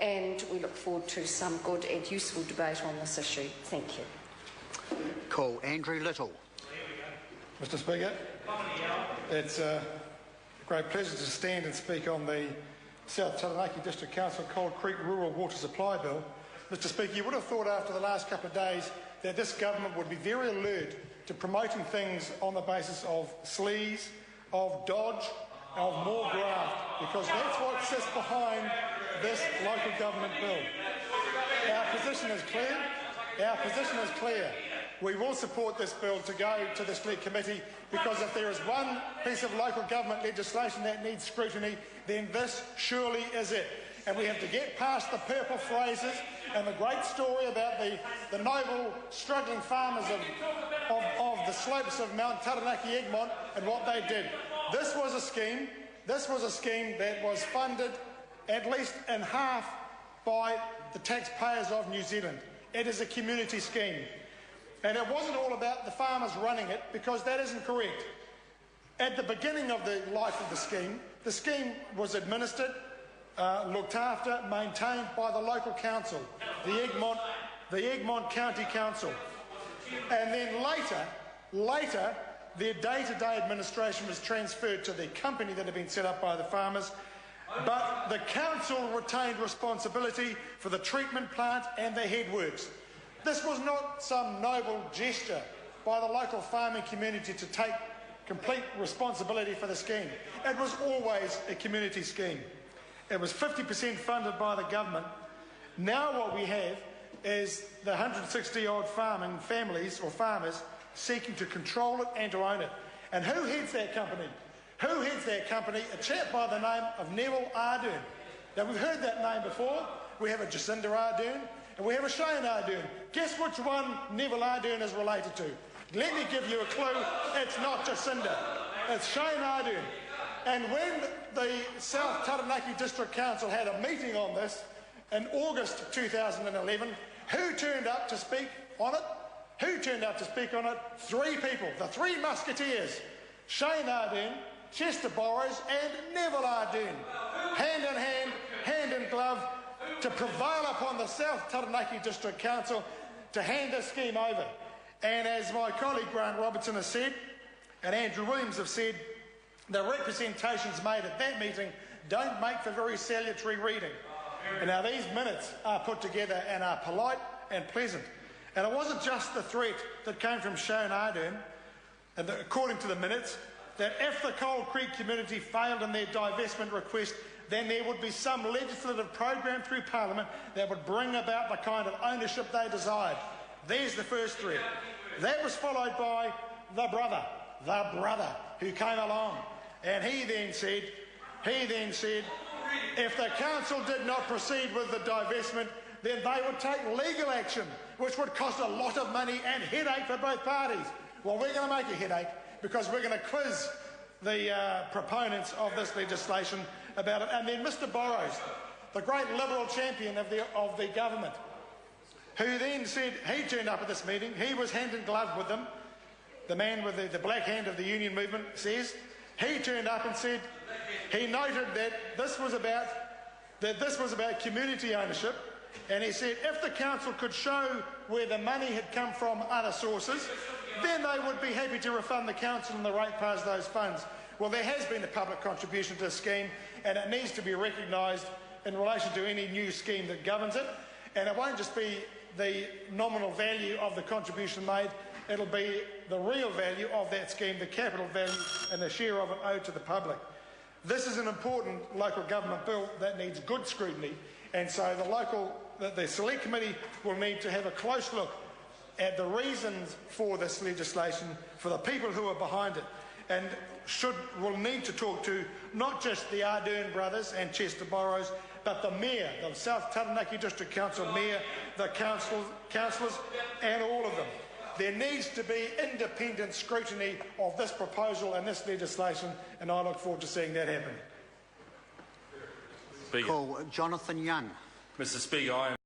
and we look forward to some good and useful debate on this issue. Thank you. Cool. Andrew Little. Mr. Speaker, it's a great pleasure to stand and speak on the South Taranaki District Council Cold Creek Rural Water Supply Bill. Mr. Speaker, you would have thought after the last couple of days that this government would be very alert to promoting things on the basis of sleaze, of dodge, of more graft, because that's what sits behind this local government bill. Our position is clear. Our position is clear. We will support this bill to go to the Select Committee, because if there is one piece of local government legislation that needs scrutiny, then this surely is it. And we have to get past the purple phrases and the great story about the noble, struggling farmers of the slopes of Mount Taranaki, Egmont, and what they did. This was a scheme that was funded at least in half by the taxpayers of New Zealand. It is a community scheme. And it wasn't all about the farmers running it, because that isn't correct. At the beginning of the life of the scheme was administered, looked after, maintained by the local council, the Egmont County Council. And then later, their day-to-day administration was transferred to the company that had been set up by the farmers, but the council retained responsibility for the treatment plant and the headworks. This was not some noble gesture by the local farming community to take complete responsibility for the scheme. It was always a community scheme. It was 50% funded by the government. Now what we have is the 160-odd farming families or farmers seeking to control it and to own it. And who heads that company? Who heads that company? A chap by the name of Neville Ardern. Now, we've heard that name before. We have a Jacinda Ardern and we have a Shane Ardern. Guess which one Neville Ardern is related to? Let me give you a clue. It's not Jacinda. It's Shane Ardern. And when the South Taranaki District Council had a meeting on this in August 2011, who turned up to speak on it? Who turned up to speak on it? Three people, the three musketeers. Shane Ardern, Chester Borrows and Neville Ardern, hand in hand, hand in glove, to prevail upon the South Taranaki District Council to hand this scheme over. And as my colleague Grant Robertson has said, and Andrew Williams have said, the representations made at that meeting don't make for very salutary reading. And now these minutes are put together and are polite and pleasant. And it wasn't just the threat that came from Shane Ardern, and according to the minutes, that if the Cold Creek community failed in their divestment request, then there would be some legislative program through Parliament that would bring about the kind of ownership they desired. There's the first threat. That was followed by the brother who came along, and he then said, if the council did not proceed with the divestment, then they would take legal action, which would cost a lot of money and headache for both parties. Well, we're going to make a headache, because we're going to quiz the proponents of this legislation about it. And then Mr Borrows, the great Liberal champion of the government, who then said he turned up at this meeting, he was hand in glove with them, the man with the black hand of the union movement says, he turned up and said, he noted that this was about community ownership, and he said if the council could show where the money had come from other sources, then they would be happy to refund the council and the ratepayers those funds. Well, there has been a public contribution to the scheme, and it needs to be recognised in relation to any new scheme that governs it. And it won't just be the nominal value of the contribution made, it'll be the real value of that scheme, the capital value and the share of it owed to the public. This is an important local government bill that needs good scrutiny, and so the Select Committee will need to have a close look at the reasons for this legislation, for the people who are behind it, and will need to talk to not just the Ardern brothers and Chester Borrows, but the Mayor, the South Taranaki District Council Mayor, the councillors and all of them. There needs to be independent scrutiny of this proposal and this legislation, and I look forward to seeing that happen. Call Jonathan Young. Mr Speaker,